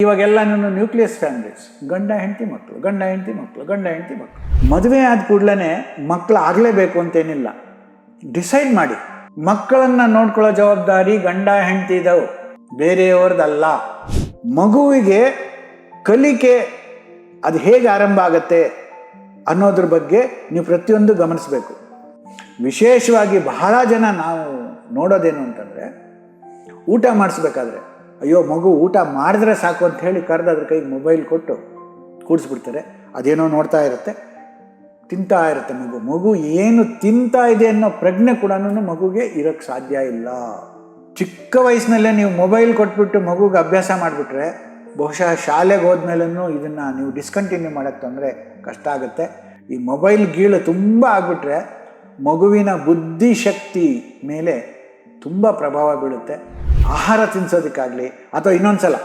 ಇವಾಗೆಲ್ಲ nucleus families, ಗಂಡ ಹೆಂಡತಿ ಮಕ್ಕಳು, ಗಂಡ ಹೆಂಡತಿ ಮಕ್ಕಳು, ಗಂಡ ಹೆಂಡತಿ ಮಕ್ಕಳು. ಮದುವೆ ಆದ ಕೂಡಲೇ ಮಕ್ಕಳು ಆಗಲೇಬೇಕು ಅಂತೇನಿಲ್ಲ. ಡಿಸೈಡ್ ಮಾಡಿ. ಮಕ್ಕಳನ್ನು ನೋಡ್ಕೊಳ್ಳೋ ಜವಾಬ್ದಾರಿ ಗಂಡ ಹೆಂಡತಿದವು, ಬೇರೆಯವ್ರದ್ದಲ್ಲ. ಮಗುವಿಗೆ ಕಲಿಕೆ ಅದು ಹೇಗೆ ಆರಂಭ ಆಗುತ್ತೆ ಅನ್ನೋದ್ರ ಬಗ್ಗೆ ನೀವು ಪ್ರತಿಯೊಂದು ಗಮನಿಸಬೇಕು. ವಿಶೇಷವಾಗಿ ಬಹಳ ಜನ ನಾವು ನೋಡೋದೇನು ಅಂತಂದರೆ, ಊಟ ಮಾಡಿಸ್ಬೇಕಾದ್ರೆ ಅಯ್ಯೋ ಮಗು ಊಟ ಮಾಡಿದ್ರೆ ಸಾಕು ಅಂತ ಹೇಳಿ ಕರೆದು ಅದ್ರ ಕೈಗೆ ಮೊಬೈಲ್ ಕೊಟ್ಟು ಕೂಡಿಸ್ಬಿಡ್ತಾರೆ. ಅದೇನೋ ನೋಡ್ತಾ ಇರುತ್ತೆ, ತಿಂತಾ ಇರುತ್ತೆ. ಮಗು ಏನು ತಿಂತಾ ಇದೆ ಅನ್ನೋ ಪ್ರಜ್ಞೆ ಕೂಡ ಮಗುಗೆ ಇರೋಕ್ಕೆ ಸಾಧ್ಯ ಇಲ್ಲ. ಚಿಕ್ಕ ವಯಸ್ಸಿನಲ್ಲೇ ನೀವು ಮೊಬೈಲ್ ಕೊಟ್ಬಿಟ್ಟು ಮಗುಗೆ ಅಭ್ಯಾಸ ಮಾಡಿಬಿಟ್ರೆ ಬಹುಶಃ ಶಾಲೆಗೆ ಹೋದ್ಮೇಲೂ ಇದನ್ನು ನೀವು ಡಿಸ್ಕಂಟಿನ್ಯೂ ಮಾಡೋಕ್ಕೆ ತೊಂದರೆ ಕಷ್ಟ ಆಗುತ್ತೆ. ಈ ಮೊಬೈಲ್ ಗೀಳು ತುಂಬ ಆಗಿಬಿಟ್ರೆ ಮಗುವಿನ ಬುದ್ಧಿಶಕ್ತಿ ಮೇಲೆ ತುಂಬ ಪ್ರಭಾವ ಬೀಳುತ್ತೆ. ಆಹಾರ ತಿನ್ನಿಸೋದಕ್ಕಾಗಲಿ ಅಥವಾ ಇನ್ನೊಂದು ಸಲ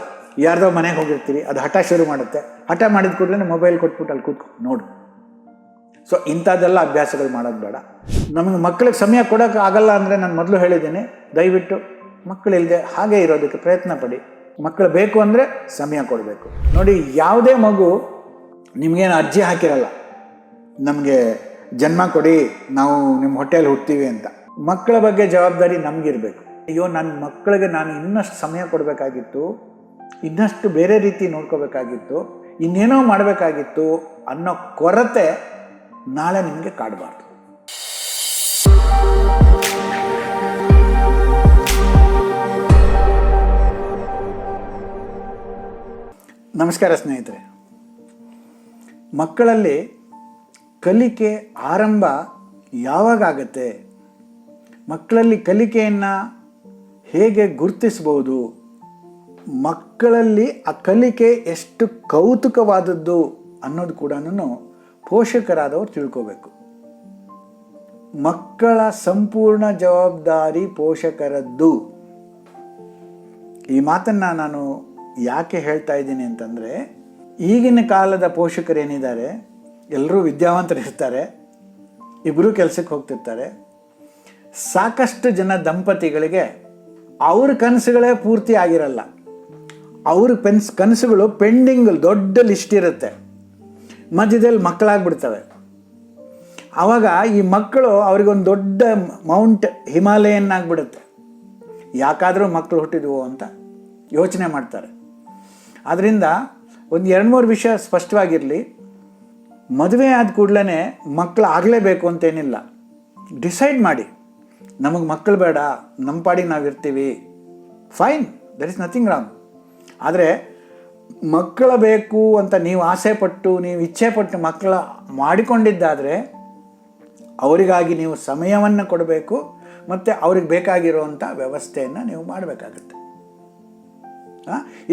ಯಾರ್ದೋ ಮನೆಗೆ ಹೋಗಿರ್ತೀರಿ, ಅದು ಹಠ ಶುರು ಮಾಡುತ್ತೆ. ಹಠ ಮಾಡಿದ ಕೂಡಲೇ ಮೊಬೈಲ್ ಕೊಟ್ಬಿಟ್ಟು ಅಲ್ಲಿ ಕೂತ್ಕೊ ನೋಡು. ಸೊ ಇಂಥದ್ದೆಲ್ಲ ಅಭ್ಯಾಸಗಳು ಮಾಡೋದು ಬೇಡ. ನಮಗೆ ಮಕ್ಕಳಿಗೆ ಸಮಯ ಕೊಡೋಕೆ ಆಗಲ್ಲ ಅಂದರೆ ನಾನು ಮೊದಲು ಹೇಳಿದ್ದೀನಿ, ದಯವಿಟ್ಟು ಮಕ್ಕಳಿಲ್ಲದೆ ಹಾಗೆ ಇರೋದಕ್ಕೆ ಪ್ರಯತ್ನ ಪಡಿ. ಮಕ್ಕಳು ಬೇಕು ಅಂದರೆ ಸಮಯ ಕೊಡಬೇಕು. ನೋಡಿ, ಯಾವುದೇ ಮಗು ನಿಮಗೇನು ಅರ್ಜಿ ಹಾಕಿರಲ್ಲ ನಮಗೆ ಜನ್ಮ ಕೊಡಿ ನಾವು ನಿಮ್ಮ ಹೊಟ್ಟೆಯಲ್ಲಿ ಹುಡ್ತೀವಿ ಅಂತ. ಮಕ್ಕಳ ಬಗ್ಗೆ ಜವಾಬ್ದಾರಿ ನಮಗಿರಬೇಕು. ಅಯ್ಯೋ ನನ್ನ ಮಕ್ಕಳಿಗೆ ನಾನು ಇನ್ನಷ್ಟು ಸಮಯ ಕೊಡಬೇಕಾಗಿತ್ತು, ಇನ್ನಷ್ಟು ಬೇರೆ ರೀತಿ ನೋಡ್ಕೋಬೇಕಾಗಿತ್ತು, ಇನ್ನೇನೋ ಮಾಡಬೇಕಾಗಿತ್ತು ಅನ್ನೋ ಕೊರತೆ ನಾಳೆ ನಿಮಗೆ ಕಾಡಬಾರ್ದು. ನಮಸ್ಕಾರ ಸ್ನೇಹಿತರೆ. ಮಕ್ಕಳಲ್ಲಿ ಕಲಿಕೆ ಆರಂಭ ಯಾವಾಗ ಆಗುತ್ತೆ, ಮಕ್ಕಳಲ್ಲಿ ಕಲಿಕೆಯನ್ನು ಹೇಗೆ ಗುರುತಿಸ್ಬೋದು, ಮಕ್ಕಳಲ್ಲಿ ಆ ಕಲಿಕೆ ಎಷ್ಟು ಕೌತುಕವಾದದ್ದು ಅನ್ನೋದು ಕೂಡ ಪೋಷಕರಾದವರು ತಿಳ್ಕೋಬೇಕು. ಮಕ್ಕಳ ಸಂಪೂರ್ಣ ಜವಾಬ್ದಾರಿ ಪೋಷಕರದ್ದು. ಈ ಮಾತನ್ನು ನಾನು ಯಾಕೆ ಹೇಳ್ತಾ ಇದ್ದೀನಿ ಅಂತಂದರೆ, ಈಗಿನ ಕಾಲದ ಪೋಷಕರೇನಿದ್ದಾರೆ ಎಲ್ಲರೂ ವಿದ್ಯಾವಂತರಿರ್ತಾರೆ, ಇಬ್ಬರೂ ಕೆಲಸಕ್ಕೆ ಹೋಗ್ತಿರ್ತಾರೆ. ಸಾಕಷ್ಟು ಜನ ದಂಪತಿಗಳಿಗೆ ಅವ್ರ ಕನಸುಗಳೇ ಪೂರ್ತಿ ಆಗಿರಲ್ಲ. ಅವ್ರ ಕನಸುಗಳು ಪೆಂಡಿಂಗ್ ದೊಡ್ಡ ಲಿಸ್ಟ್ ಇರುತ್ತೆ. ಮಧ್ಯದಲ್ಲಿ ಮಕ್ಕಳಾಗ್ಬಿಡ್ತವೆ. ಆವಾಗ ಈ ಮಕ್ಕಳು ಅವ್ರಿಗೊಂದು ದೊಡ್ಡ ಮೌಂಟ್ ಹಿಮಾಲಯನ್ ಆಗಿಬಿಡುತ್ತೆ. ಯಾಕಾದರೂ ಮಕ್ಕಳು ಹುಟ್ಟಿದ್ವು ಅಂತ ಯೋಚನೆ ಮಾಡ್ತಾರೆ. ಆದ್ದರಿಂದ ಒಂದು 2-3 ವಿಷಯ ಸ್ಪಷ್ಟವಾಗಿರಲಿ. ಮದುವೆ ಆದ ಕೂಡಲೇ ಮಕ್ಕಳು ಆಗಲೇಬೇಕು ಅಂತೇನಿಲ್ಲ. ಡಿಸೈಡ್ ಮಾಡಿ, ನಮಗೆ ಮಕ್ಕಳು ಬೇಡ, ನಮ್ಮ ಪಾಡಿಗೆ ನಾವು ಇರ್ತೀವಿ, fine, there is nothing wrong. ಆದರೆ ಮಕ್ಕಳು ಬೇಕು ಅಂತ ನೀವು ಆಸೆ ಪಟ್ಟು, ನೀವು ಇಚ್ಛೆ ಪಟ್ಟು ಮಕ್ಕಳ ಮಾಡಿಕೊಂಡಿದ್ದಾದರೆ ಅವರಿಗಾಗಿ ನೀವು ಸಮಯವನ್ನು ಕೊಡಬೇಕು ಮತ್ತು ಅವ್ರಿಗೆ ಬೇಕಾಗಿರುವಂಥ ವ್ಯವಸ್ಥೆಯನ್ನು ನೀವು ಮಾಡಬೇಕಾಗತ್ತೆ.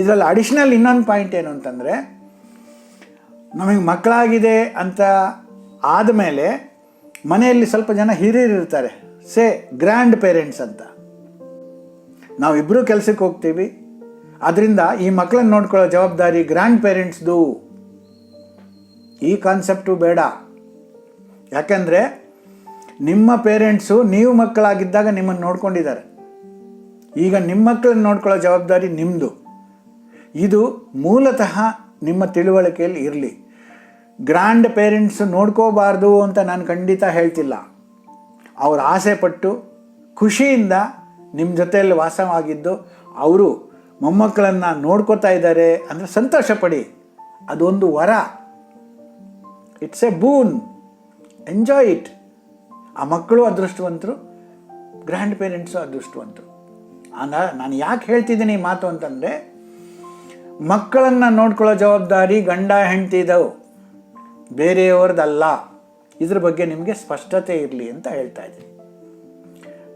ಇದರಲ್ಲಿ ಅಡಿಷ್ನಲ್ ಇನ್ನೊಂದು ಪಾಯಿಂಟ್ ಏನು ಅಂತಂದರೆ, ನಮಗೆ ಮಕ್ಕಳಾಗಿದೆ ಅಂತ ಆದಮೇಲೆ ಮನೆಯಲ್ಲಿ ಸ್ವಲ್ಪ ಜನ ಹಿರಿಯರು ಇರ್ತಾರೆ, ಸೇ ಗ್ರ್ಯಾಂಡ್ ಪೇರೆಂಟ್ಸ್ ಅಂತ. ನಾವಿಬ್ಬರೂ ಕೆಲಸಕ್ಕೆ ಹೋಗ್ತೀವಿ, ಅದರಿಂದ ಈ ಮಕ್ಕಳನ್ನು ನೋಡ್ಕೊಳ್ಳೋ ಜವಾಬ್ದಾರಿ ಗ್ರ್ಯಾಂಡ್ ಪೇರೆಂಟ್ಸ್ದು. ಈ ಕಾನ್ಸೆಪ್ಟು ಬೇಡ. ಯಾಕೆಂದರೆ ನಿಮ್ಮ ಪೇರೆಂಟ್ಸು ನೀವು ಮಕ್ಕಳಾಗಿದ್ದಾಗ ನಿಮ್ಮನ್ನು ನೋಡ್ಕೊಂಡಿದ್ದಾರೆ. ಈಗ ನಿಮ್ಮ ಮಕ್ಕಳನ್ನು ನೋಡ್ಕೊಳ್ಳೋ ಜವಾಬ್ದಾರಿ ನಿಮ್ಮದು. ಇದು ಮೂಲತಃ ನಿಮ್ಮ ತಿಳುವಳಿಕೆಯಲ್ಲಿ ಇರಲಿ. ಗ್ರ್ಯಾಂಡ್ ಪೇರೆಂಟ್ಸು ನೋಡ್ಕೋಬಾರ್ದು ಅಂತ ನಾನು ಖಂಡಿತ ಹೇಳ್ತಿಲ್ಲ. ಅವ್ರು ಆಸೆ ಪಟ್ಟು ಖುಷಿಯಿಂದ ನಿಮ್ಮ ಜೊತೆಯಲ್ಲಿ ವಾಸವಾಗಿದ್ದು ಅವರು ಮೊಮ್ಮಕ್ಕಳನ್ನು ನೋಡ್ಕೋತಾ ಇದ್ದಾರೆ ಅಂದರೆ ಸಂತೋಷ ಪಡಿ. ಅದೊಂದು ವರ, it's A boon, enjoy it. ಆ ಮಕ್ಕಳು ಅದೃಷ್ಟವಂತರು, ಗ್ರ್ಯಾಂಡ್ ಪೇರೆಂಟ್ಸು ಅದೃಷ್ಟವಂತರು. ನಾನು ಯಾಕೆ ಹೇಳ್ತಿದ್ದೀನಿ ಈ ಮಾತು ಅಂತಂದರೆ, ಮಕ್ಕಳನ್ನು ನೋಡ್ಕೊಳ್ಳೋ ಜವಾಬ್ದಾರಿ ಗಂಡ ಹೆಂಡತಿದವು, ಬೇರೆಯವ್ರದ್ದಲ್ಲ. ಇದ್ರ ಬಗ್ಗೆ ನಿಮಗೆ ಸ್ಪಷ್ಟತೆ ಇರಲಿ ಅಂತ ಹೇಳ್ತಾ ಇದ್ದೀನಿ.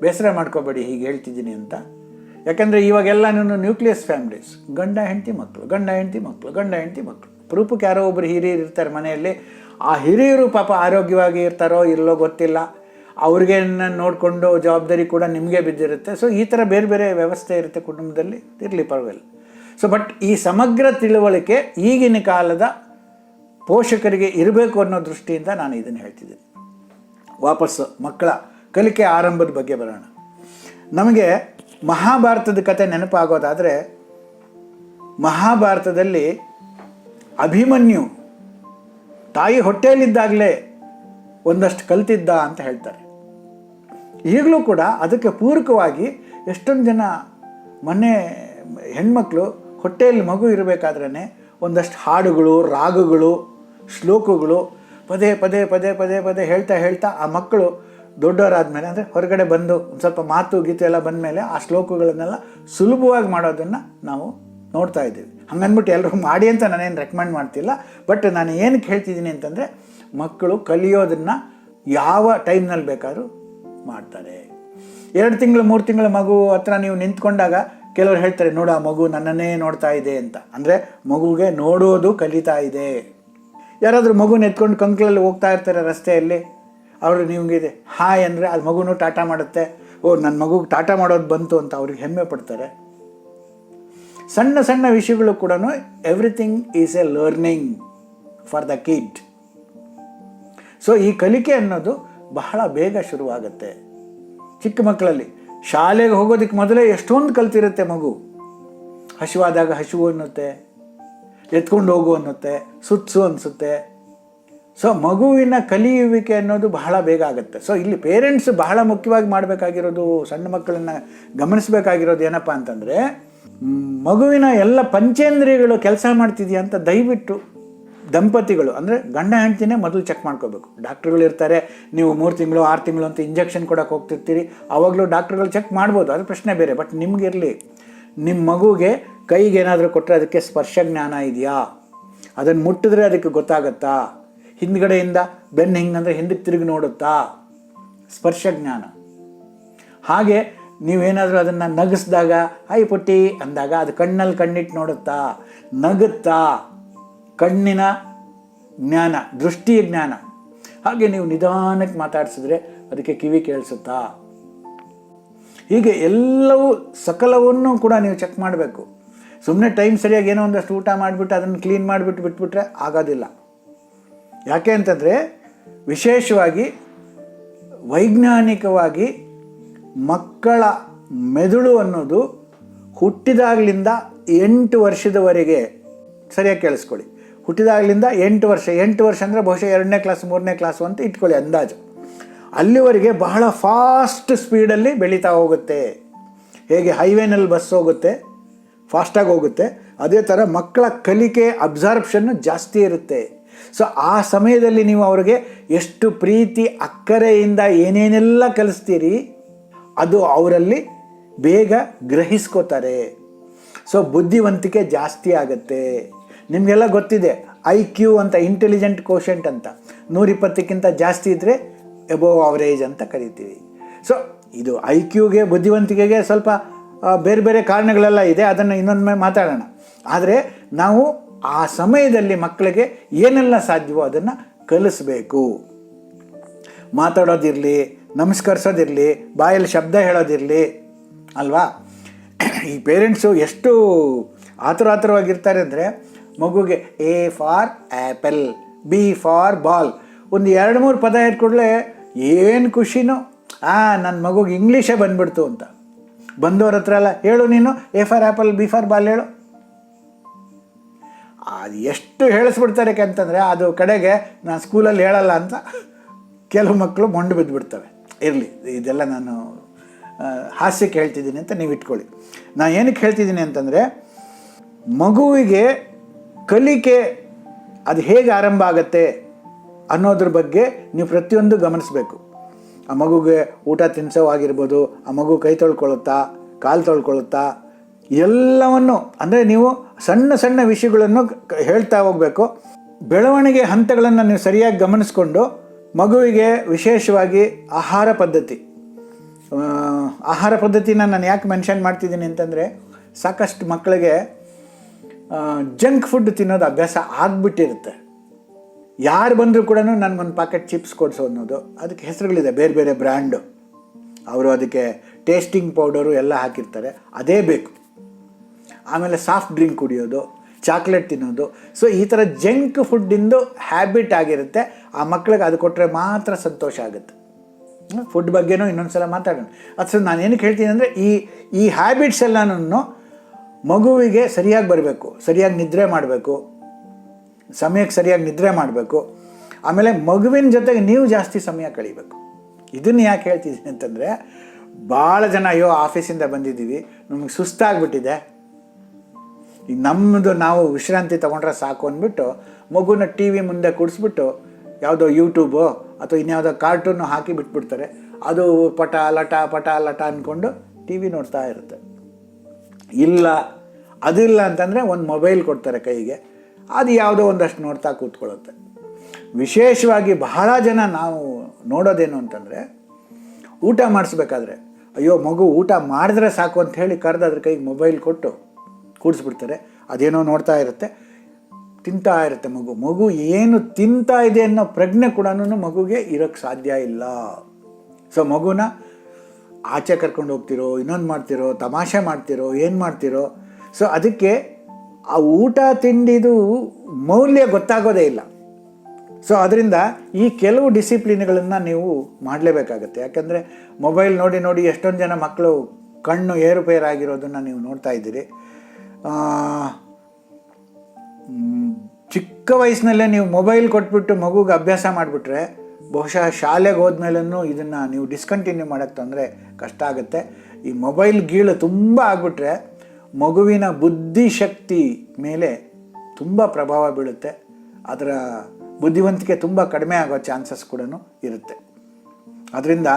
ಬೇಸರ ಮಾಡ್ಕೋಬೇಡಿ ಹೀಗೆ ಹೇಳ್ತಿದ್ದೀನಿ ಅಂತ. ಯಾಕೆಂದರೆ ಇವಾಗೆಲ್ಲ ನ್ಯೂಕ್ಲಿಯಸ್ ಫ್ಯಾಮಿಲೀಸ್, ಗಂಡ ಹೆಂಡತಿ ಮಕ್ಕಳು, ಗಂಡ ಹೆಂಡತಿ ಮಕ್ಕಳು, ಗಂಡ ಹೆಂಡತಿ ಮಕ್ಕಳು. ಪ್ರೂಪಕ್ಕೆ ಯಾರೋ ಒಬ್ಬರು ಹಿರಿಯರು ಇರ್ತಾರೆ ಮನೆಯಲ್ಲಿ. ಆ ಹಿರಿಯರು ಪಾಪ ಆರೋಗ್ಯವಾಗಿ ಇರ್ತಾರೋ ಇಲ್ಲೋ ಗೊತ್ತಿಲ್ಲ, ಅವ್ರಿಗೆ ನೋಡಿಕೊಂಡು ಜವಾಬ್ದಾರಿ ಕೂಡ ನಿಮಗೆ ಬಿದ್ದಿರುತ್ತೆ. ಸೊ ಈ ಥರ ಬೇರೆ ಬೇರೆ ವ್ಯವಸ್ಥೆ ಇರುತ್ತೆ ಕುಟುಂಬದಲ್ಲಿ, ಇರಲಿ ಪರವಾಗಿಲ್ಲ. ಸೊ ಬಟ್ ಈ ಸಮಗ್ರ ತಿಳುವಳಿಕೆ ಈಗಿನ ಕಾಲದ ಪೋಷಕರಿಗೆ ಇರಬೇಕು ಅನ್ನೋ ದೃಷ್ಟಿಯಿಂದ ನಾನು ಇದನ್ನು ಹೇಳ್ತಿದ್ದೀನಿ. ವಾಪಸ್ಸು ಮಕ್ಕಳ ಕಲಿಕೆ ಆರಂಭದ ಬಗ್ಗೆ ಬರೋಣ. ನಮಗೆ ಮಹಾಭಾರತದ ಕತೆ ನೆನಪಾಗೋದಾದರೆ ಮಹಾಭಾರತದಲ್ಲಿ ಅಭಿಮನ್ಯು ತಾಯಿ ಹೊಟ್ಟೆಯಲ್ಲಿದ್ದಾಗಲೇ ಒಂದಷ್ಟು ಕಲ್ತಿದ್ದ ಅಂತ ಹೇಳ್ತಾರೆ. ಈಗಲೂ ಕೂಡ ಅದಕ್ಕೆ ಪೂರಕವಾಗಿ ಎಷ್ಟೊಂದು ಜನ ಮನೆ ಹೆಣ್ಮಕ್ಳು ಹೊಟ್ಟೆಯಲ್ಲಿ ಮಗು ಇರಬೇಕಾದ್ರೇ ಒಂದಷ್ಟು ಹಾಡುಗಳು, ರಾಗಗಳು, ಶ್ಲೋಕಗಳು ಪದೇ ಪದೇ ಪದೇ ಪದೇ ಪದೇ ಹೇಳ್ತಾ ಹೇಳ್ತಾ ಆ ಮಕ್ಕಳು ದೊಡ್ಡವರಾದ್ಮೇಲೆ, ಅಂದರೆ ಹೊರಗಡೆ ಬಂದು ಒಂದು ಸ್ವಲ್ಪ ಮಾತು ಗೀತೆ ಎಲ್ಲ ಬಂದಮೇಲೆ ಆ ಶ್ಲೋಕಗಳನ್ನೆಲ್ಲ ಸುಲಭವಾಗಿ ಮಾಡೋದನ್ನು ನಾವು ನೋಡ್ತಾ ಇದ್ದೀವಿ. ಹಂಗನ್ಬಿಟ್ಟು ಎಲ್ಲರೂ ಮಾಡಿ ಅಂತ ನಾನೇನು ರೆಕಮೆಂಡ್ ಮಾಡ್ತಿಲ್ಲ. ಬಟ್ ನಾನು ಏನಕ್ಕೆ ಹೇಳ್ತಿದ್ದೀನಿ ಅಂತಂದರೆ, ಮಕ್ಕಳು ಕಲಿಯೋದನ್ನು ಯಾವ ಟೈಮ್ನಲ್ಲಿ ಬೇಕಾದ್ರೂ ಮಾಡ್ತಾರೆ. 2 ತಿಂಗಳು 3 ತಿಂಗಳ ಮಗು ಹತ್ರ ನೀವು ನಿಂತ್ಕೊಂಡಾಗ ಕೆಲವರು ಹೇಳ್ತಾರೆ, ನೋಡು ಆ ಮಗು ನನ್ನನ್ನೇ ನೋಡ್ತಾ ಇದೆ ಅಂತ. ಅಂದರೆ ಮಗುಗೆ ನೋಡೋದು ಕಲಿತಾ ಇದೆ. ಯಾರಾದರೂ ಮಗುನ ಎತ್ಕೊಂಡು ಕಂಕ್ಳಲ್ಲಿ ಹೋಗ್ತಾ ಇರ್ತಾರೆ ರಸ್ತೆಯಲ್ಲಿ, ಅವರು ನಿಮಗಿದೆ ಹಾಯ್ ಅಂದರೆ ಅದು ಮಗುನೂ ಟಾಟಾ ಮಾಡುತ್ತೆ. ಓ, ನನ್ನ ಮಗುಗೆ ಟಾಟಾ ಮಾಡೋದು ಬಂತು ಅಂತ ಅವ್ರಿಗೆ ಹೆಮ್ಮೆ ಪಡ್ತಾರೆ. ಸಣ್ಣ ಸಣ್ಣ ವಿಷಯಗಳು ಕೂಡ everything is A learning for the kid. So ಈ ಕಲಿಕೆ ಅನ್ನೋದು ಬಹಳ ಬೇಗ ಶುರುವಾಗುತ್ತೆ ಚಿಕ್ಕ ಮಕ್ಕಳಲ್ಲಿ. ಶಾಲೆಗೆ ಹೋಗೋದಕ್ಕೆ ಮೊದಲೇ ಎಷ್ಟೊಂದು ಕಲ್ತಿರುತ್ತೆ ಮಗು. ಹಸಿವಾದಾಗ ಹಸಿವು ಅನ್ನುತ್ತೆ, ಎತ್ಕೊಂಡು ಹೋಗು ಅನ್ನುತ್ತೆ, ಸುತ್ಸು ಅನಿಸುತ್ತೆ. ಸೊ ಮಗುವಿನ ಕಲಿಯುವಿಕೆ ಅನ್ನೋದು ಬಹಳ ಬೇಗ ಆಗುತ್ತೆ. ಸೊ ಇಲ್ಲಿ ಪೇರೆಂಟ್ಸ್ ಬಹಳ ಮುಖ್ಯವಾಗಿ ಮಾಡಬೇಕಾಗಿರೋದು, ಸಣ್ಣ ಮಕ್ಕಳನ್ನು ಗಮನಿಸಬೇಕಾಗಿರೋದು ಏನಪ್ಪ ಅಂತಂದರೆ, ಮಗುವಿನ ಎಲ್ಲ ಪಂಚೇಂದ್ರಿಯಗಳು ಕೆಲಸ ಮಾಡ್ತಿದೆಯಾ ಅಂತ ದಯವಿಟ್ಟು ದಂಪತಿಗಳು, ಅಂದರೆ ಗಂಡ ಹೆಂಡ್ತಿನೇ ಮೊದಲು ಚೆಕ್ ಮಾಡ್ಕೋಬೇಕು. ಡಾಕ್ಟ್ರುಗಳು ಇರ್ತಾರೆ, ನೀವು 3 ತಿಂಗಳು 6 ತಿಂಗಳು ಅಂತ ಇಂಜೆಕ್ಷನ್ ಕೊಡೋಕೆ ಹೋಗ್ತಿರ್ತೀರಿ, ಆವಾಗಲೂ ಡಾಕ್ಟ್ರುಗಳು ಚೆಕ್ ಮಾಡ್ಬೋದು, ಅದು ಪ್ರಶ್ನೆ ಬೇರೆ. ಬಟ್ ನಿಮಗಿರಲಿ, ನಿಮ್ಮ ಮಗುಗೆ ಕೈಗೆ ಏನಾದರೂ ಕೊಟ್ಟರೆ ಅದಕ್ಕೆ ಸ್ಪರ್ಶ ಜ್ಞಾನ ಇದೆಯಾ, ಅದನ್ನು ಮುಟ್ಟಿದ್ರೆ ಅದಕ್ಕೆ ಗೊತ್ತಾಗತ್ತಾ, ಹಿಂದ್ಗಡೆಯಿಂದ ಬೆನ್ನು ಹಿಂಗಂದರೆ ಹಿಂದಕ್ಕೆ ತಿರುಗಿ ನೋಡುತ್ತಾ, ಸ್ಪರ್ಶ ಜ್ಞಾನ. ಹಾಗೆ ನೀವೇನಾದರೂ ಅದನ್ನು ನಗಿಸಿದಾಗ ಐ ಪುಟ್ಟಿ ಅಂದಾಗ ಅದು ಕಣ್ಣಲ್ಲಿ ಕಣ್ಣಿಟ್ಟು ನೋಡುತ್ತಾ, ನಗುತ್ತಾ, ಕಣ್ಣಿನ ಜ್ಞಾನ, ದೃಷ್ಟಿಯ ಜ್ಞಾನ. ಹಾಗೆ ನೀವು ನಿಧಾನಕ್ಕೆ ಮಾತಾಡಿಸಿದ್ರೆ ಅದಕ್ಕೆ ಕಿವಿ ಕೇಳಿಸುತ್ತಾ. ಹೀಗೆ ಎಲ್ಲವೂ ಸಕಲವನ್ನು ಕೂಡ ನೀವು ಚೆಕ್ ಮಾಡಬೇಕು. ಸುಮ್ಮನೆ ಟೈಮ್ ಸರಿಯಾಗಿ ಏನೋ ಒಂದಷ್ಟು ಊಟ ಮಾಡಿಬಿಟ್ಟು ಅದನ್ನು ಕ್ಲೀನ್ ಮಾಡಿಬಿಟ್ಟು ಬಿಟ್ಬಿಟ್ರೆ ಆಗೋದಿಲ್ಲ. ಯಾಕೆ ಅಂತಂದರೆ, ವಿಶೇಷವಾಗಿ ವೈಜ್ಞಾನಿಕವಾಗಿ ಮಕ್ಕಳ ಮೆದುಳು ಅನ್ನೋದು ಹುಟ್ಟಿದಾಗಲಿಂದ 8 ವರ್ಷದವರೆಗೆ, ಸರಿಯಾಗಿ ಕೇಳಿಸ್ಕೊಳ್ಳಿ, ಹುಟ್ಟಿದಾಗಲಿಂದ 8 ವರ್ಷ, 8 ವರ್ಷ ಅಂದರೆ ಬಹುಶಃ 2ನೇ ಕ್ಲಾಸ್ 3ನೇ ಕ್ಲಾಸು ಅಂತ ಇಟ್ಕೊಳ್ಳಿ ಅಂದಾಜು. ಅಲ್ಲಿವರೆಗೆ ಬಹಳ ಫಾಸ್ಟ್ ಸ್ಪೀಡಲ್ಲಿ ಬೆಳೀತಾ ಹೋಗುತ್ತೆ. ಹೇಗೆ ಹೈವೇನಲ್ಲಿ ಬಸ್ ಹೋಗುತ್ತೆ, ಫಾಸ್ಟಾಗಿ ಹೋಗುತ್ತೆ, ಅದೇ ಥರ ಮಕ್ಕಳ ಕಲಿಕೆ ಅಬ್ಸಾರ್ಪ್ಷನ್ನು ಜಾಸ್ತಿ ಇರುತ್ತೆ. ಸೊ ಆ ಸಮಯದಲ್ಲಿ ನೀವು ಅವ್ರಿಗೆ ಎಷ್ಟು ಪ್ರೀತಿ ಅಕ್ಕರೆಯಿಂದ ಏನೇನೆಲ್ಲ ಕಲಿಸ್ತೀರಿ ಅದು ಅವರಲ್ಲಿ ಬೇಗ ಗ್ರಹಿಸ್ಕೋತಾರೆ. ಸೊ ಬುದ್ಧಿವಂತಿಕೆ ಜಾಸ್ತಿ ಆಗುತ್ತೆ. ನಿಮಗೆಲ್ಲ ಗೊತ್ತಿದೆ, IQ ಅಂತ, ಇಂಟೆಲಿಜೆಂಟ್ ಕೋಶೆಂಟ್ ಅಂತ, 120ಕ್ಕಿಂತ ಜಾಸ್ತಿ ಇದ್ದರೆ ಎಬೋವ್ ಅವರೇಜ್ ಅಂತ ಕರಿತೀವಿ. ಸೊ ಇದು IQಗೆ, ಬುದ್ಧಿವಂತಿಕೆಗೆ ಸ್ವಲ್ಪ ಬೇರೆ ಬೇರೆ ಕಾರಣಗಳೆಲ್ಲ ಇದೆ, ಅದನ್ನು ಇನ್ನೊಂದು ಮಾತಾಡೋಣ. ಆದರೆ ನಾವು ಆ ಸಮಯದಲ್ಲಿ ಮಕ್ಕಳಿಗೆ ಏನೆಲ್ಲ ಸಾಧ್ಯವೋ ಅದನ್ನು ಕಲಿಸ್ಬೇಕು. ಮಾತಾಡೋದಿರಲಿ, ನಮಸ್ಕರಿಸೋದಿರಲಿ, ಬಾಯಲ್ಲಿ ಶಬ್ದ ಹೇಳೋದಿರಲಿ ಅಲ್ವಾ. ಈ ಪೇರೆಂಟ್ಸು ಎಷ್ಟು ಆತುರವಾಗಿರ್ತಾರೆ ಅಂದರೆ, ಮಗುಗೆ A for apple, B for ball ಒಂದು 2-3 ಪದ ಇಟ್ಕೊಡ್ಲೆ ಏನು ಖುಷಿನೋ, ನನ್ನ ಮಗುಗೆ ಇಂಗ್ಲೀಷೇ ಬಂದ್ಬಿಡ್ತು ಅಂತ. ಬಂದವ್ರ ಹತ್ರ ಎಲ್ಲ ಹೇಳು ನೀನು A for apple B for ball ಹೇಳು. ಅದು ಎಷ್ಟು ಹೇಳಿಸ್ಬಿಡ್ತಾರೆ ಅಂತಂದರೆ, ಅದು ಕಡೆಗೆ ನಾನು ಸ್ಕೂಲಲ್ಲಿ ಹೇಳಲ್ಲ ಅಂತ ಕೆಲವು ಮಕ್ಕಳು ಮೊಂಡು ಬಿದ್ದುಬಿಡ್ತವೆ. ಇರಲಿ, ಇದೆಲ್ಲ ನಾನು ಹಾಸ್ಯಕ್ಕೆ ಹೇಳ್ತಿದ್ದೀನಿ ಅಂತ ನೀವು ಇಟ್ಕೊಳ್ಳಿ. ನಾನು ಏನಕ್ಕೆ ಹೇಳ್ತಿದ್ದೀನಿ ಅಂತಂದರೆ, ಮಗುವಿಗೆ ಕಲಿಕೆ ಅದು ಹೇಗೆ ಆರಂಭ ಆಗುತ್ತೆ ಅನ್ನೋದ್ರ ಬಗ್ಗೆ ನೀವು ಪ್ರತಿಯೊಂದು ಗಮನಿಸಬೇಕು. ಆ ಮಗುಗೆ ಊಟ ತಿನ್ನಿಸೋವಾಗಿರ್ಬೋದು, ಆ ಮಗು ಕೈ ತೊಳ್ಕೊಳ್ಳುತ್ತಾ, ಕಾಲು ತೊಳ್ಕೊಳ್ಳುತ್ತಾ, ಎಲ್ಲವನ್ನು, ಅಂದರೆ ನೀವು ಸಣ್ಣ ಸಣ್ಣ ವಿಷಯಗಳನ್ನು ಹೇಳ್ತಾ ಹೋಗಬೇಕು. ಬೆಳವಣಿಗೆ ಹಂತಗಳನ್ನು ನೀವು ಸರಿಯಾಗಿ ಗಮನಿಸ್ಕೊಂಡು ಮಗುವಿಗೆ ವಿಶೇಷವಾಗಿ ಆಹಾರ ಪದ್ಧತಿನ ನಾನು ಯಾಕೆ ಮೆನ್ಷನ್ ಮಾಡ್ತಿದ್ದೀನಿ ಅಂತಂದರೆ, ಸಾಕಷ್ಟು ಮಕ್ಕಳಿಗೆ ಜಂಕ್ ಫುಡ್ ತಿನ್ನೋದು ಅಭ್ಯಾಸ ಆಗಿಬಿಟ್ಟಿರುತ್ತೆ. ಯಾರು ಬಂದರೂ ಕೂಡ ನನಗೊಂದು ಪ್ಯಾಕೆಟ್ ಚಿಪ್ಸ್ ಕೊಡಿಸೋ ಅನ್ನೋದು, ಅದಕ್ಕೆ ಹೆಸರುಗಳಿದೆ, ಬೇರೆ ಬೇರೆ ಬ್ರ್ಯಾಂಡು, ಅವರು ಅದಕ್ಕೆ ಟೇಸ್ಟಿಂಗ್ ಪೌಡರು ಎಲ್ಲ ಹಾಕಿರ್ತಾರೆ, ಅದೇ ಬೇಕು. ಆಮೇಲೆ ಸಾಫ್ಟ್ ಡ್ರಿಂಕ್ ಕುಡಿಯೋದು, ಚಾಕ್ಲೇಟ್ ತಿನ್ನೋದು. ಸೊ ಈ ಥರ ಜಂಕ್ ಫುಡ್ಡಿಂದು ಹ್ಯಾಬಿಟ್ ಆಗಿರುತ್ತೆ. ಆ ಮಕ್ಕಳಿಗೆ ಅದು ಕೊಟ್ಟರೆ ಮಾತ್ರ ಸಂತೋಷ ಆಗುತ್ತೆ. ಫುಡ್ ಬಗ್ಗೆನೂ ಇನ್ನೊಂದು ಸಲ ಮಾತಾಡೋಣ. ಅದು ನಾನು ಏನಕ್ಕೆ ಹೇಳ್ತೀನಿ ಅಂದರೆ, ಈ ಹ್ಯಾಬಿಟ್ಸ್ ಎಲ್ಲನೂ ಮಗುವಿಗೆ ಸರಿಯಾಗಿ ಬರಬೇಕು, ಸರಿಯಾಗಿ ನಿದ್ರೆ ಮಾಡಬೇಕು, ಸಮಯಕ್ಕೆ ಸರಿಯಾಗಿ ನಿದ್ರೆ ಮಾಡಬೇಕು. ಆಮೇಲೆ ಮಗುವಿನ ಜೊತೆಗೆ ನೀವು ಜಾಸ್ತಿ ಸಮಯ ಕಳೀಬೇಕು. ಇದನ್ನು ಯಾಕೆ ಹೇಳ್ತಿದ್ದೀನಿ ಅಂತಂದರೆ, ಭಾಳ ಜನ ಅಯ್ಯೋ ಆಫೀಸಿಂದ ಬಂದಿದ್ದೀವಿ, ನಮಗೆ ಸುಸ್ತಾಗ್ಬಿಟ್ಟಿದೆ, ಈಗ ನಮ್ಮದು ನಾವು ವಿಶ್ರಾಂತಿ ತೊಗೊಂಡ್ರೆ ಸಾಕು ಅಂದ್ಬಿಟ್ಟು ಮಗುನ ಟಿ ವಿ ಮುಂದೆ ಕೂಡಿಸ್ಬಿಟ್ಟು ಯಾವುದೋ ಯೂಟ್ಯೂಬೋ ಅಥವಾ ಇನ್ಯಾವುದೋ ಕಾರ್ಟೂನು ಹಾಕಿ ಬಿಟ್ಬಿಡ್ತಾರೆ. ಅದು ಪಟ ಲಟ ಅಂದ್ಕೊಂಡು ಟಿ ವಿ ನೋಡ್ತಾ ಇರುತ್ತೆ. ಇಲ್ಲ ಅದಿಲ್ಲ ಅಂತಂದರೆ ಒಂದು ಮೊಬೈಲ್ ಕೊಡ್ತಾರೆ ಕೈಗೆ, ಅದು ಯಾವುದೋ ಒಂದಷ್ಟು ನೋಡ್ತಾ ಕೂತ್ಕೊಳ್ಳುತ್ತೆ. ವಿಶೇಷವಾಗಿ ಬಹಳ ಜನ ನಾವು ನೋಡೋದೇನು ಅಂತಂದರೆ, ಊಟ ಮಾಡಿಸ್ಬೇಕಾದ್ರೆ ಅಯ್ಯೋ ಮಗು ಊಟ ಮಾಡಿದ್ರೆ ಸಾಕು ಅಂತ ಹೇಳಿ ಕರೆದು ಅದ್ರ ಕೈಗೆ ಮೊಬೈಲ್ ಕೊಟ್ಟು ಕೂಡಿಸ್ಬಿಡ್ತಾರೆ. ಅದೇನೋ ನೋಡ್ತಾ ಇರುತ್ತೆ, ತಿಂತಾ ಇರುತ್ತೆ. ಮಗು ಏನು ತಿಂತಾ ಇದೆ ಅನ್ನೋ ಪ್ರಜ್ಞೆ ಕೂಡ ಮಗುಗೆ ಇರೋಕ್ಕೆ ಸಾಧ್ಯ ಇಲ್ಲ. ಸೊ ಮಗುನ ಆಚೆ ಕರ್ಕೊಂಡು ಹೋಗ್ತಿರೋ, ಇನ್ನೊಂದು ಮಾಡ್ತಿರೋ, ತಮಾಷೆ ಮಾಡ್ತಿರೋ, ಏನು ಮಾಡ್ತಿರೋ. ಸೊ ಅದಕ್ಕೆ ಆ ಊಟ ತಿಂಡಿದು ಮೌಲ್ಯ ಗೊತ್ತಾಗೋದೇ ಇಲ್ಲ. ಸೊ ಅದರಿಂದ ಈ ಕೆಲವು ಡಿಸಿಪ್ಲಿನ್ಗಳನ್ನು ನೀವು ಮಾಡಲೇಬೇಕಾಗತ್ತೆ. ಯಾಕಂದರೆ ಮೊಬೈಲ್ ನೋಡಿ ನೋಡಿ ಎಷ್ಟೊಂದು ಜನ ಮಕ್ಕಳು ಕಣ್ಣು ಏರುಪೇರಾಗಿರೋದನ್ನು ನೀವು ನೋಡ್ತಾ ಇದ್ದೀರಿ. ಚಿಕ್ಕ ವಯಸ್ಸಿನಲ್ಲೇ ನೀವು ಮೊಬೈಲ್ ಕೊಟ್ಬಿಟ್ಟು ಮಗುಗೆ ಅಭ್ಯಾಸ ಮಾಡಿಬಿಟ್ರೆ ಬಹುಶಃ ಶಾಲೆಗೆ ಹೋದ್ಮೇಲೂ ಇದನ್ನು ನೀವು ಡಿಸ್ಕಂಟಿನ್ಯೂ ಮಾಡೋಕ್ಕೆ ತೊಂದರೆ ಕಷ್ಟ ಆಗುತ್ತೆ. ಈ ಮೊಬೈಲ್ ಗೀಳು ತುಂಬ ಆಗಿಬಿಟ್ರೆ ಮಗುವಿನ ಬುದ್ಧಿಶಕ್ತಿ ಮೇಲೆ ತುಂಬ ಪ್ರಭಾವ ಬೀಳುತ್ತೆ. ಅದರ ಬುದ್ಧಿವಂತಿಕೆ ತುಂಬ ಕಡಿಮೆ ಆಗೋ ಚಾನ್ಸಸ್ ಕೂಡ ಇರುತ್ತೆ. ಅದರಿಂದ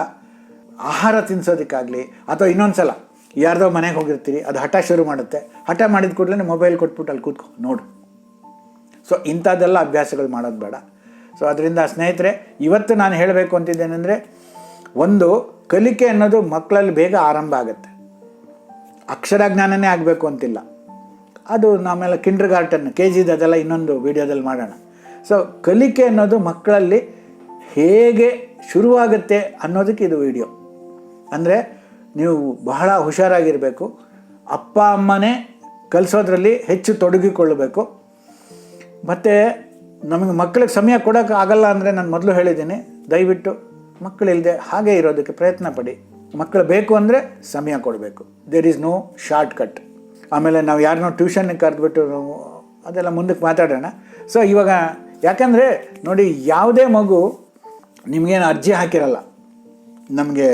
ಆಹಾರ ತಿನ್ನಿಸೋದಕ್ಕಾಗಲಿ ಅಥವಾ ಇನ್ನೊಂದು ಸಲ ಯಾರ್ದೋ ಮನೆಗೆ ಹೋಗಿರ್ತೀರಿ, ಅದು ಹಠ ಶುರು ಮಾಡುತ್ತೆ. ಹಠ ಮಾಡಿದ ಕೂಡಲೇ ಮೊಬೈಲ್ ಕೊಟ್ಬಿಟ್ಟು ಅಲ್ಲಿ ಕೂತ್ಕೊ ನೋಡು. ಸೊ ಇಂಥದ್ದೆಲ್ಲ ಅಭ್ಯಾಸಗಳು ಮಾಡೋದು ಬೇಡ. ಸೊ ಅದರಿಂದ ಸ್ನೇಹಿತರೆ, ಇವತ್ತು ನಾನು ಹೇಳಬೇಕು ಅಂತಿದ್ದೇನೆಂದರೆ, ಒಂದು ಕಲಿಕೆ ಅನ್ನೋದು ಮಕ್ಕಳಲ್ಲಿ ಬೇಗ ಆರಂಭ ಆಗುತ್ತೆ. ಅಕ್ಷರ ಜ್ಞಾನನೇ ಆಗಬೇಕು ಅಂತಿಲ್ಲ. ಅದು ಆಮೇಲೆ ಕಿಂಡರ್ ಗಾರ್ಟನ್ KG ಅದೆಲ್ಲ ಇನ್ನೊಂದು ವಿಡಿಯೋದಲ್ಲಿ ಮಾಡೋಣ. ಸೊ ಕಲಿಕೆ ಅನ್ನೋದು ಮಕ್ಕಳಲ್ಲಿ ಹೇಗೆ ಶುರುವಾಗುತ್ತೆ ಅನ್ನೋದಕ್ಕೆ ಇದು ವಿಡಿಯೋ. ಅಂದರೆ ನೀವು ಬಹಳ ಹುಷಾರಾಗಿರಬೇಕು. ಅಪ್ಪ ಅಮ್ಮನೇ ಕಲಿಸೋದ್ರಲ್ಲಿ ಹೆಚ್ಚು ತೊಡಗಿಕೊಳ್ಳಬೇಕು. ಮತ್ತು ನಮಗೆ ಮಕ್ಕಳಿಗೆ ಸಮಯ ಕೊಡೋಕೆ ಆಗಲ್ಲ ಅಂದರೆ ನಾನು ಮೊದಲು ಹೇಳಿದ್ದೀನಿ, ದಯವಿಟ್ಟು ಮಕ್ಕಳಿಲ್ಲದೆ ಹಾಗೆ ಇರೋದಕ್ಕೆ ಪ್ರಯತ್ನ ಪಡಿ. ಮಕ್ಕಳು ಬೇಕು ಅಂದರೆ ಸಮಯ ಕೊಡಬೇಕು. There is no shortcut. ಆಮೇಲೆ ನಾವು ಯಾರನ್ನೋ ಟ್ಯೂಷನ್ಗೆ ಕರೆದ್ಬಿಟ್ಟು ಅದೆಲ್ಲ ಮುಂದಕ್ಕೆ ಮಾತಾಡೋಣ. ಸೊ ಇವಾಗ ಯಾಕಂದರೆ ನೋಡಿ, ಯಾವುದೇ ಮಗು ನಿಮಗೇನು ಅರ್ಜಿ ಹಾಕಿರಲ್ಲ, ನಮಗೆ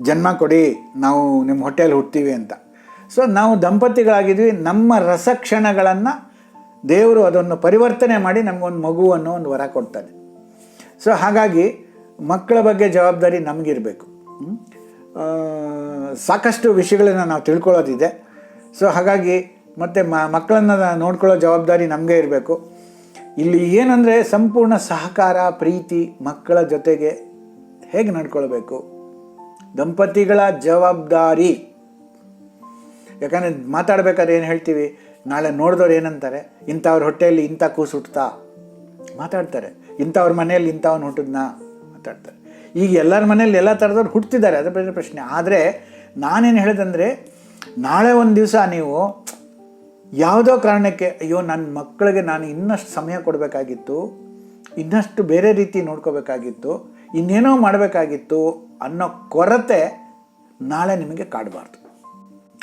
ಜನ್ಮ ಕೊಡಿ, ನಾವು ನಿಮ್ಮ ಹೊಟ್ಟೆಯಲ್ಲಿ ಹುಡ್ತೀವಿ ಅಂತ. ಸೊ ನಾವು ದಂಪತಿಗಳಾಗಿದ್ವಿ, ನಮ್ಮ ರಸಕ್ಷಣಗಳನ್ನು ದೇವರು ಅದನ್ನು ಪರಿವರ್ತನೆ ಮಾಡಿ ನಮಗೊಂದು ಮಗು ಅನ್ನೋ ಒಂದು ವರ ಕೊಡ್ತಾನೆ. ಸೊ ಹಾಗಾಗಿ ಮಕ್ಕಳ ಬಗ್ಗೆ ಜವಾಬ್ದಾರಿ ನಮಗಿರಬೇಕು. ಸಾಕಷ್ಟು ವಿಷಯಗಳನ್ನು ನಾವು ತಿಳ್ಕೊಳ್ಳೋದಿದೆ. ಸೊ ಹಾಗಾಗಿ ಮತ್ತು ಮಕ್ಕಳನ್ನು ನೋಡ್ಕೊಳ್ಳೋ ಜವಾಬ್ದಾರಿ ನಮಗೆ ಇರಬೇಕು. ಇಲ್ಲಿ ಏನಂದರೆ ಸಂಪೂರ್ಣ ಸಹಕಾರ, ಪ್ರೀತಿ, ಮಕ್ಕಳ ಜೊತೆಗೆ ಹೇಗೆ ನಡ್ಕೊಳ್ಬೇಕು, ದಂಪತಿಗಳ ಜವಾಬ್ದಾರಿ. ಯಾಕಂದರೆ ಮಾತಾಡ್ಬೇಕಾದ್ರೆ ಏನು ಹೇಳ್ತೀವಿ, ನಾಳೆ ನೋಡಿದವ್ರು ಏನಂತಾರೆ, ಇಂಥವ್ರ ಹೊಟ್ಟೆಯಲ್ಲಿ ಇಂಥ ಕೂಸು ಹುಟ್ಟುತ್ತಾ ಮಾತಾಡ್ತಾರೆ, ಇಂಥವ್ರ ಮನೆಯಲ್ಲಿ ಇಂಥವ್ನು ಹುಟ್ಟಿದ್ನಾ ಮಾತಾಡ್ತಾರೆ. ಈಗ ಎಲ್ಲರ ಮನೇಲಿ ಎಲ್ಲ ಥರದವ್ರು ಹುಟ್ಟುತ್ತಿದ್ದಾರೆ, ಅದು ಬೇರೆ ಪ್ರಶ್ನೆ. ಆದರೆ ನಾನೇನು ಹೇಳಿದಂದರೆ, ನಾಳೆ ಒಂದು ದಿವಸ ನೀವು ಯಾವುದೋ ಕಾರಣಕ್ಕೆ ಅಯ್ಯೋ ನನ್ನ ಮಕ್ಕಳಿಗೆ ನಾನು ಇನ್ನಷ್ಟು ಸಮಯ ಕೊಡಬೇಕಾಗಿತ್ತು, ಇನ್ನಷ್ಟು ಬೇರೆ ರೀತಿ ನೋಡ್ಕೋಬೇಕಾಗಿತ್ತು, ಇನ್ನೇನೋ ಮಾಡಬೇಕಾಗಿತ್ತು ಅನ್ನೋ ಕೊರತೆ ನಾಳೆ ನಿಮಗೆ ಕಾಡಬಾರ್ದು.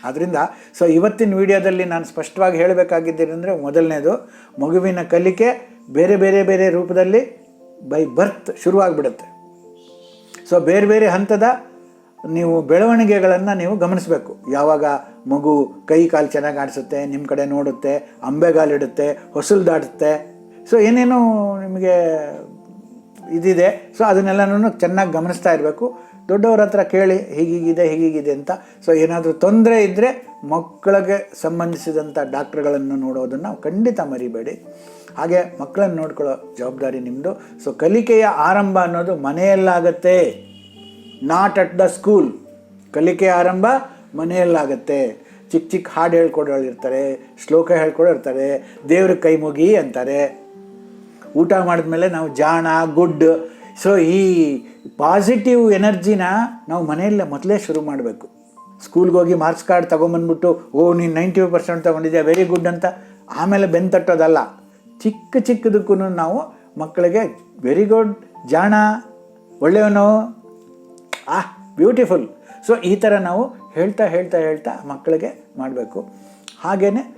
ಆದ್ದರಿಂದ ಸೊ ಇವತ್ತಿನ ವಿಡಿಯೋದಲ್ಲಿ ನಾನು ಸ್ಪಷ್ಟವಾಗಿ ಹೇಳಬೇಕಾಗಿದ್ದೇನೆಂದರೆ, ಮೊದಲನೇದು, ಮಗುವಿನ ಕಲಿಕೆ ಬೇರೆ ಬೇರೆ ಬೇರೆ ರೂಪದಲ್ಲಿ ಬೈ ಬರ್ತ್ ಶುರುವಾಗಿಬಿಡುತ್ತೆ. ಸೊ ಬೇರೆ ಬೇರೆ ಹಂತದ ನೀವು ಬೆಳವಣಿಗೆಗಳನ್ನು ನೀವು ಗಮನಿಸಬೇಕು. ಯಾವಾಗ ಮಗು ಕೈ ಕಾಲು ಚೆನ್ನಾಗಿ ಆಡಿಸುತ್ತೆ, ನಿಮ್ಮ ಕಡೆ ನೋಡುತ್ತೆ, ಅಂಬೆಗಾಲಿಡುತ್ತೆ, ಹೊಸಲು ದಾಟುತ್ತೆ, ಸೊ ಏನೇನೋ ನಿಮಗೆ ಇದಿದೆ. ಸೊ ಅದನ್ನೆಲ್ಲನೂ ಚೆನ್ನಾಗಿ ಗಮನಿಸ್ತಾ ಇರಬೇಕು. ದೊಡ್ಡವ್ರ ಹತ್ರ ಕೇಳಿ ಹೀಗೀಗಿದೆ ಅಂತ. ಸೊ ಏನಾದರೂ ತೊಂದರೆ ಇದ್ದರೆ ಮಕ್ಕಳಿಗೆ ಸಂಬಂಧಿಸಿದಂಥ ಡಾಕ್ಟ್ರುಗಳನ್ನು ನೋಡೋದನ್ನು ಖಂಡಿತ ಮರಿಬೇಡಿ. ಹಾಗೆ ಮಕ್ಕಳನ್ನು ನೋಡ್ಕೊಳ್ಳೋ ಜವಾಬ್ದಾರಿ ನಿಮ್ಮದು. ಸೊ ಕಲಿಕೆಯ ಆರಂಭ ಅನ್ನೋದು ಮನೆಯಲ್ಲಾಗತ್ತೆ, ನಾಟ್ ಅಟ್ ದ ಸ್ಕೂಲ್. ಕಲಿಕೆಯ ಆರಂಭ ಮನೆಯಲ್ಲಾಗತ್ತೆ. ಚಿಕ್ಕ ಚಿಕ್ಕ ಹಾಡು ಹೇಳ್ಕೊಡೋಳಿರ್ತಾರೆ, ಶ್ಲೋಕ ಹೇಳ್ಕೊಡೋರ್ತಾರೆ, ದೇವ್ರ ಕೈ ಮುಗಿ ಅಂತಾರೆ. ಊಟ ಮಾಡಿದ್ಮೇಲೆ ನಾವು ಜಾಣ, ಗುಡ್. ಸೊ ಈ ಪಾಸಿಟಿವ್ ಎನರ್ಜಿನ ನಾವು ಮನೆಯಲ್ಲೇ ಮೊದಲೇ ಶುರು ಮಾಡಬೇಕು. ಸ್ಕೂಲ್ಗೆ ಹೋಗಿ ಮಾರ್ಕ್ಸ್ ಕಾರ್ಡ್ ತೊಗೊಂಬಂದ್ಬಿಟ್ಟು ನೀನು 90% ತೊಗೊಂಡಿದ್ಯಾ, ವೆರಿ ಗುಡ್ ಅಂತ ಆಮೇಲೆ ಬೆನ್ನು ತಟ್ಟೋದಲ್ಲ. ಚಿಕ್ಕ ಚಿಕ್ಕದಕ್ಕೂ ನಾವು ಮಕ್ಕಳಿಗೆ ವೆರಿ ಗುಡ್, ಜಾಣ, ಒಳ್ಳೆಯವನು, ಬ್ಯೂಟಿಫುಲ್. ಸೊ ಈ ಥರ ನಾವು ಹೇಳ್ತಾ ಹೇಳ್ತಾ ಹೇಳ್ತಾ ಮಕ್ಕಳಿಗೆ ಮಾಡಬೇಕು. ಹಾಗೆಯೇ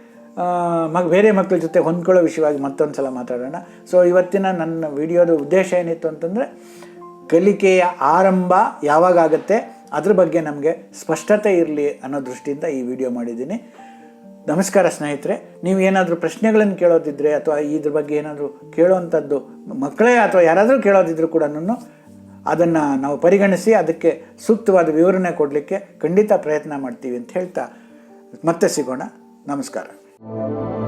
ಬೇರೆ ಮಕ್ಕಳ ಜೊತೆ ಹೊಂದ್ಕೊಳ್ಳೋ ವಿಷಯವಾಗಿ ಮತ್ತೊಂದು ಸಲ ಮಾತಾಡೋಣ. ಸೊ ಇವತ್ತಿನ ನನ್ನ ವಿಡಿಯೋದ ಉದ್ದೇಶ ಏನಿತ್ತು ಅಂತಂದರೆ, ಕಲಿಕೆಯ ಆರಂಭ ಯಾವಾಗ ಆಗುತ್ತೆ ಅದ್ರ ಬಗ್ಗೆ ನಮಗೆ ಸ್ಪಷ್ಟತೆ ಇರಲಿ ಅನ್ನೋ ದೃಷ್ಟಿಯಿಂದ ಈ ವಿಡಿಯೋ ಮಾಡಿದ್ದೀನಿ. ನಮಸ್ಕಾರ ಸ್ನೇಹಿತರೆ. ನೀವು ಏನಾದರೂ ಪ್ರಶ್ನೆಗಳನ್ನು ಕೇಳೋದಿದ್ದರೆ ಅಥವಾ ಇದ್ರ ಬಗ್ಗೆ ಏನಾದರೂ ಕೇಳೋವಂಥದ್ದು ಮಕ್ಕಳೇ ಅಥವಾ ಯಾರಾದರೂ ಕೇಳೋದಿದ್ರು ಕೂಡ ಅದನ್ನು ನಾವು ಪರಿಗಣಿಸಿ ಅದಕ್ಕೆ ಸೂಕ್ತವಾದ ವಿವರಣೆ ಕೊಡಲಿಕ್ಕೆ ಖಂಡಿತ ಪ್ರಯತ್ನ ಮಾಡ್ತೀವಿ ಅಂತ ಹೇಳ್ತಾ ಮತ್ತೆ ಸಿಗೋಣ. ನಮಸ್ಕಾರ.